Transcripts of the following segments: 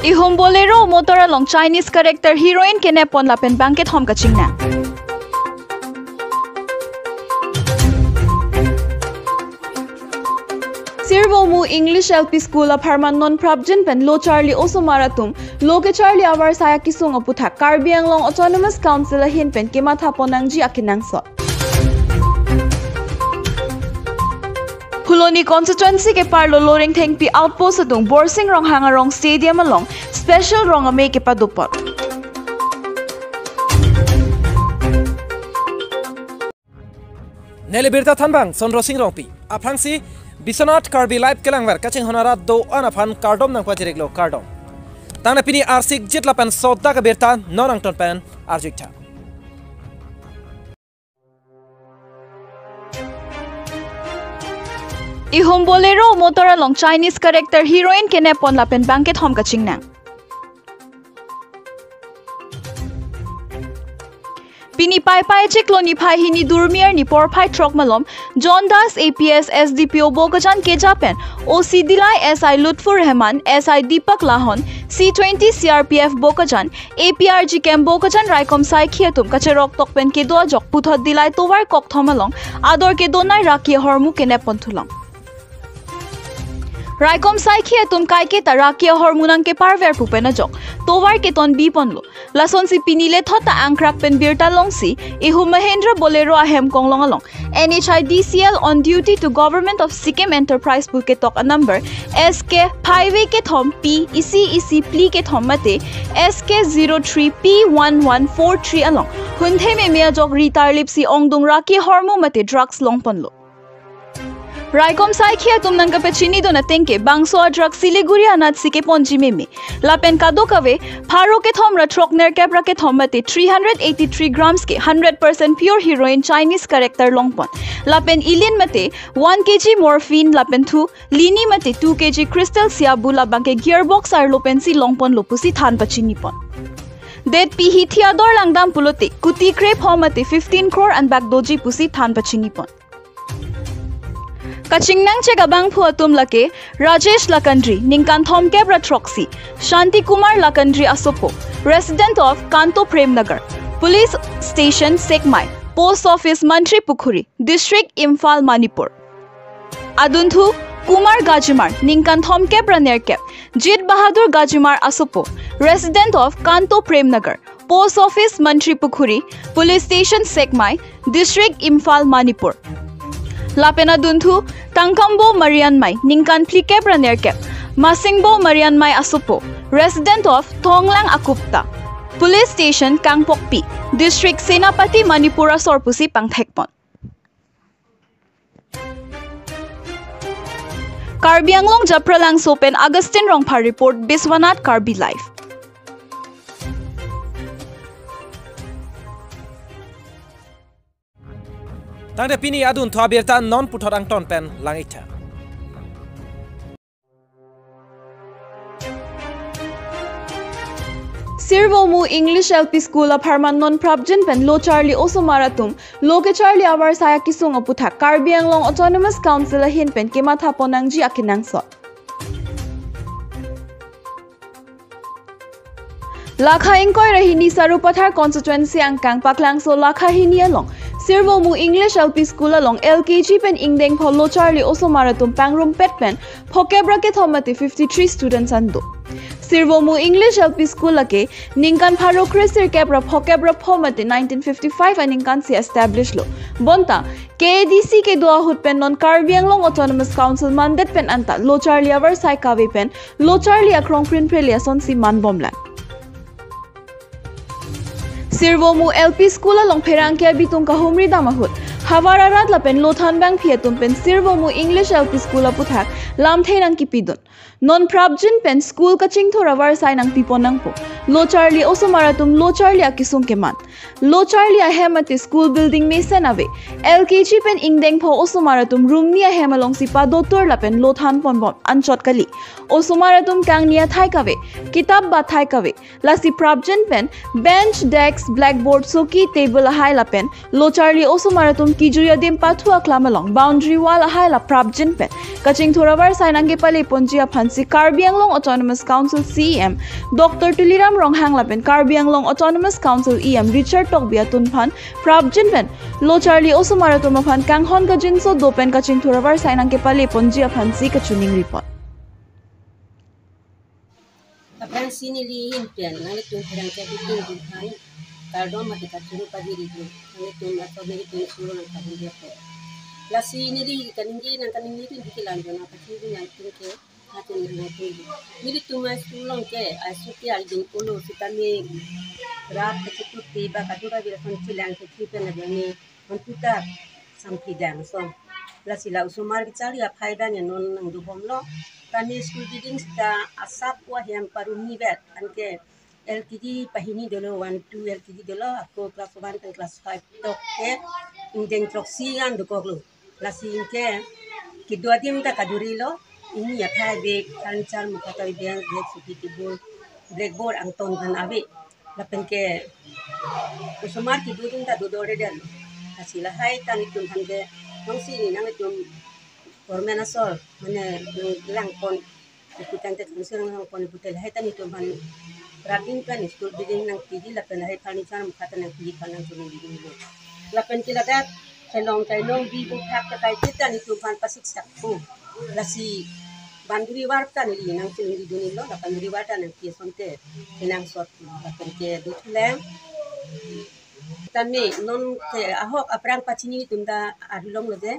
Ihom bolero motor along Chinese character heroine kenepon lapen bangket hom kachingna. Sirvomu English LP School of Harman non Prabjin pen Lo Charlie Oso Maratum Loke Charlie Awar Saya Kisung Oputhak Karbi Anglong Autonomous Council hin pen Kimatha Ponangji Akinang so. Huloni constituency ke parlo loring thengpi outpost atung Borsing Rong Hangarong Stadium along special rong ame ke padupot. Nele Abirta thanbang Sonro Sing Rongpi Aprangsi Biswanath Karbi live kelangwar kaching honarat do anaphan kardom nang pajireklo kardom. Tangna pini arsik jitlapan sodda ka Abirta nonang tonpen arjikta. Ihom bolero motor along Chinese character heroine kenepon lapen bangket hom kachingna. Pini pai pai chiklo ni pai hini durmier ni por pai trok malom John Das APS SDPO Bokajan ke Japan OC Dilai SI Lutfur Rahman SI Deepak Lahon C20 CRPF Bokajan APRG Kem Bokajan Raikom Sai Khietum Kacharok Tokpen ke doa jok puthot Dilai Towar Kok Thomalong Ador ke donai Raki Hormu kenepon thulang Raikom Sai Khietum kai ke Taraki Hormunang ke parver pupena jok Towar ke ton biponlo Lason si pinile thota angkrak pen Abirta longsi Ihu Mahendra Bolero ahem konglong along NHIDCL on duty to Government of Sikkim Enterprise Buketok a number SK Highway ke thom P EC pli ke thom mate SK 03 P1143 along Hunthe me mea jok ritar lipsi ongdung raki hormu mate drugs long ponlo Raikom Sai Khietum nang kapechini do na tengke bangso drug Siliguri anat sike ponji meme lapen kado kave pharo ke thom ra trokner kebra ke thom mate 383 grams ke 100% pure heroin Chinese character longpon lapen ilin mate 1 kg morphine lapen thu lini mate 2 kg crystal siabula bangke gearbox ar lopensi longpon lopusi than pachini pon Det pihi thiador langdam pulote kuti crepe homate 15 crore and back doji pusi than pachini pon Kachingnang chegabang phuatum lake Rajesh Lakandri Ningkan Thom Kebra Troxy Shanti Kumar Lakandri Asopo resident of Kanto Premnagar Police Station Sekmai Post Office Mantri Pukhuri District Imphal Manipur Adunthu Kumar Gajimar Ningkan Thom Kebra Nerkep Jit Bahadur Gajimar Asopo resident of Kanto Premnagar Post Office Mantri Pukhuri Police Station Sekmai District Imphal Manipur Lapena Dunthu, Tangkambo Marianmai, Ningkan Plikebra Nerkep, Masingbo Marianmai Asupo, resident of Thonglang Akupta, Police Station Kangpokpi, District Senapati Manipura Sorpusi Pangthekpon. Karbi Anglong Japralang Sopen Augustine Rongpa Report Biswanath Karbi Live. Tangda pini adun to Abirta non puthorang ton pen langita. Sirvomu English LP School of Harman non Prabjin pen Lo Charlie Oso Maratum Loke Charlie Awar Saya Kisung Oputhak Karbi Anglong Autonomous Council hin pen Kimatha Ponangji Akinang so. Lakhaingkoi Rahini Sarupathar constituency angkang paklang so Lakhahini along Sirvomu English LP School along LKG pen ingdeng pho Lo Charlie Oso Maratum pangrum pet pen phokebra ke thomate 53 students ando Sirvomu English LP School lake Ningkan Pharo Krisir kebra phokebra phomate 1955 aningkan se establish lo bonta KADC ke doa hut pen non Karbi Anglong Autonomous Council mandate pen anta Lo Charlie Awar Sai Kawe pen Lo Charlie akrong print preliason si man bomlan Sirvomu LP School along Perangkia bitung kahumri damahut Havararat lapen Lothan Bang Pietum pen Sirvomu English LP School aputhak lamthe nang kipidun non Prabjin pen school kaching thorawar sai nang piponang po Lo Charlie Oso Maratum Lo Charlie akisung keman Lo Charlie ahemate school building mesen ave LKG pen ingdeng pho Oso Maratum room nia hemalong si padotor lapen Lothan ponbom anchot kali Oso Maratum kang nia thai kave kitab ba thai kave lasi Prabjin pen bench desk blackboard soki table ahai lapen Lo Charlie Oso Maratum kijuya dim pathua klamalong boundary wall ahai la prabjin pen kaching thorabar sainang ge pale ponjia phansi Karbi Anglong Autonomous Council CEM Dr. Tuliram Ronghang la pen Karbi Anglong Autonomous Council EM Richard Tokbia tun phan prabjin pen lo Charlie Osumara to maphan kanghon ka jinso do pen kaching thorabar sainang ge pale ponjia phansi kachuning report Apran sini liin pian, nanti tuh kadang kadang itu bukan, kalau mati kacuru pagi itu, nanti tuh atau nanti tuh suruh nanti dia pe. Lah sini li kan ini itu dikilan jona pasti itu yang tuh ke, hati ini. Ini tuh mas tulong ke, asuki aljin ulu kita ni rat kecil tiba kacura bila koncilan kecil pian ada ni, mantuta sampai jam so. Lah sila usumar kecari apa faedahnya non nang dubom lo. Kami school reading sta asap wah yang paruni bet anke LKG pahini dulu 1 2 LKG dulu aku kelas 1 dan kelas 5 tok ke indeng troksian doko lu lasi ke kedua tim ta kaduri lo ini ya thai be kancar muka tawi biang be supitibul blackboard ang ton kan abi lapen ke usumar ki dudung ta dodore dan hasila hai tan itu hande nong sini nang itu Formen asal mana lang pon ikutan tek musang lang pon butel hai tani to man rabin kan school building nang tiji la pen hai thani chan mukha tan tiji kan nang tuni di ni la pen kila dat selong kai long bi bu thak ta kai tani to man pasik sak pu la si banduri war tan ni nang tuni di ni lo la banduri war tan ki sonte nang sot la pen ke du lang tani non ke ahok aprang pachini tunda adulong lo de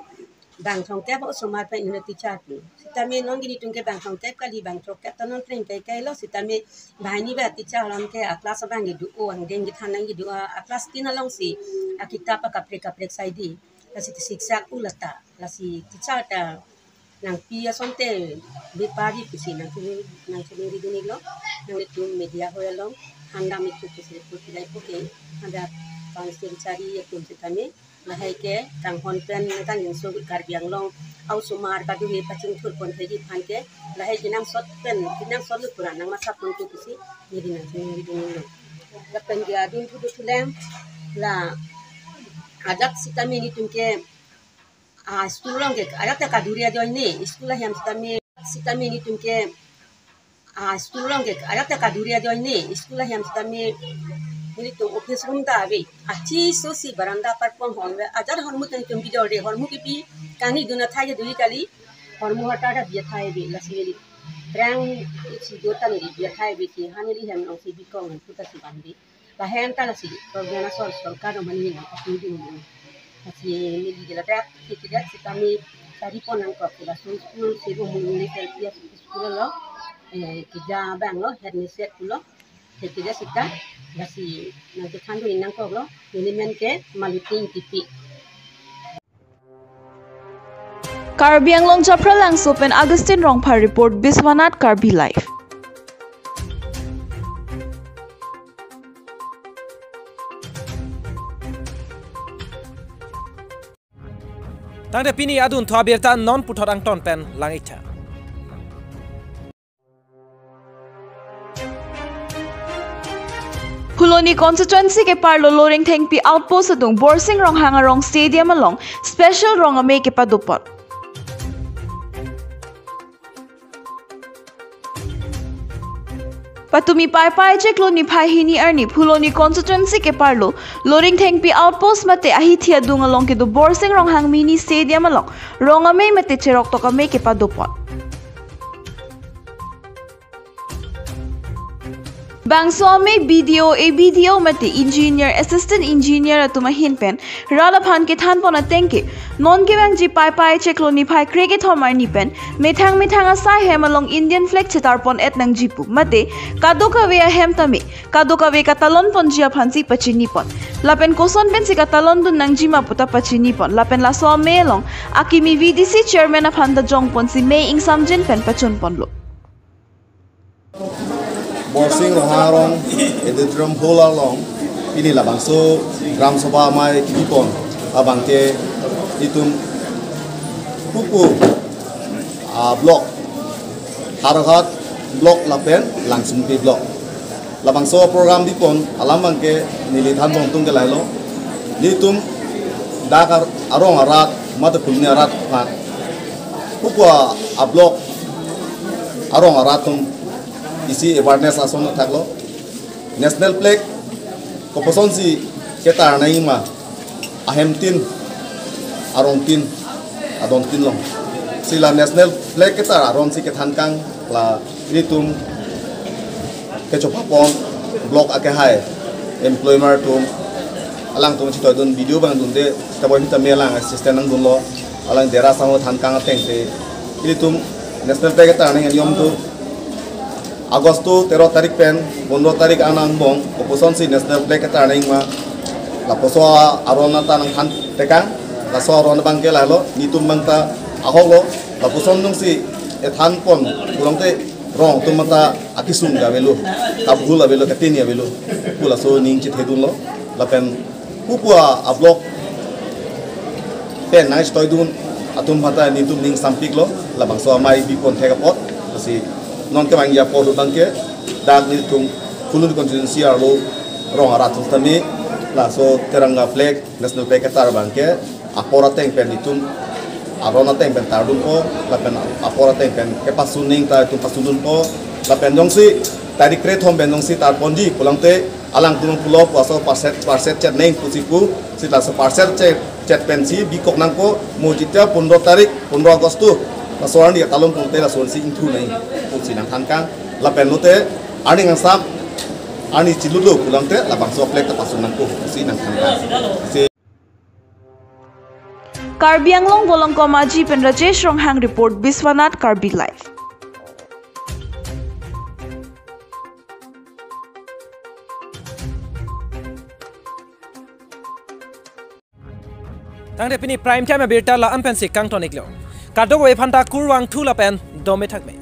bang song kep osumar pa ina teacher tu sitame non gini tungke bang song kep kali bang song kep tanon train kai lo sitame bahini ba teacher lon ke kelas bang gi du ang deng gi thanang gi du kelas 3 long si akita pa kaprek saidi la si siksa ulata la si teacher ta nang pia sonte be pari pisi nang tuni ri duni lo nang itu media hoyalong handa mitu pisi putih dai poke ada pangsi cari yakun sitame lahai ke tang hon pen kan yang so Karbi Anglong au sumar ka duwe pacing thul pon thegi phan ke lahai kinang sot pen kinang sot puran nang masa pun tu kisi ni dinang ni dinang la pen dia din tu tulem la Adap sitame ni tungke stulong ke adap ta kaduria join ni sekolah yang sitame ni tungke stulong ke adap ta kaduria join ni sekolah yang sitame ini tu office room ta abi achi so si baranda par pon hon ajar hormu tan tum bidor de hormu ki pi kani duna thai dui kali hormu hata da bia thai bi lasili brang si dota ni bia thai bi ki hanili hem no si bi kong tu ta si bandi la hen ta la si program sol sol ka no mani na tu di ni asi ni di la tak ki tidak si kami tadi pon ang ko la school si ro mu ni tel pia school lo ki ja bang lo head ni set lo tidak sita basi nanti kandu inang ko lo ini men ke maluting tipi Karbi Anglong Chapra Langso pen Augustine Rongpha report Biswanath Karbi live Tangde pini adun to Abirta non puthor ang ton pen langitha Huloni constituency ke parlo loring thengpi outpost adung Borsing Ronghang Rong Stadium along special rongame ke padupot Patumi pai chekloni phahini arni Huloni constituency ke parlo loring thengpi outpost mate ahithia dung along ke do Borsing Ronghang mini stadium along rongame mate cherok tokame ke padupot Bangswame BDO mate engineer assistant engineer atuma hinpen rala phan ke than pona tengke non ke bang ji pai chekloni phai kreke thomar ni pen methang asa hem along Indian flag chetar pon et nang jipu mate kadoka we hem tame kadoka we katalon pon jia phansi pachini pon lapen koson pen si katalon dun nang jima puta pachini pon lapen la swame long akimi VDC chairman of handa jong pon si May Ingsamjin pen pachon pon lo Borsing Ronghang editrum hola long ini labang so gram sabha mai kipon abang ke itum pupu blok harahat blok lapen langsung pi blok labang so program dipon alamang ke nilithan bong tung ke lailo nitum dakar arong arat mata kulni arat phan pukwa ablok arong aratum isi awareness ason thaklo national flag koposon si ketar nai ma ahem tin arong tin adon tin long sila national flag ketar arong si kethan kang la ritum kechopapon blok ake hai employment tum alang tum chito don video bang dun de taboy hita melang assistant nang dun lo alang dera samo than kang ateng te ritum national flag ketar nang yom tu Agosto 13 tarik pen 15 tarik anang bong oposon si national flag ketar nang ma la poso arona ta nang han tekang la so arona bangke la lo nitum bangta aholo la poson nung si ethan pon pulang te rong tum mata akisun ga velu abhula velu katini velu pula so ning chit hedun lo la pen pupua ablok pen nice toy dun atum mata nitum ning sampik lo la bangso mai bi kon thega pot si non ke bang ya pot tangke dag nitum kulun constituency arlo rong arat tami la so teranga flag national flag ketar bangke apora teng pen nitum arona teng pen tardun ko la pen apora teng pen ke pasuning ta tu pasunun ko la pen dong si tadi kret hom pen dong si tar ponji pulang te alang tulung pulo paso parset chat neng pusiku si la so parset chat pen si bikok nang ko mojita 15 tarik 15 Agosto la soran dia talon pun te la son si intu nai pusi nang than kang la pen lote ani ngang sam ani chilulo pulang te la bangso flag ta pasun nang ko si nang than kang si Karbi Anglong Bolong Komaji pen Rajesh Ronghang report Biswanath Karbi live. Tang de pini prime time Abirta la ampen si kang tonik lo. Kadog we phanta kurwang thu la pen dome thak me.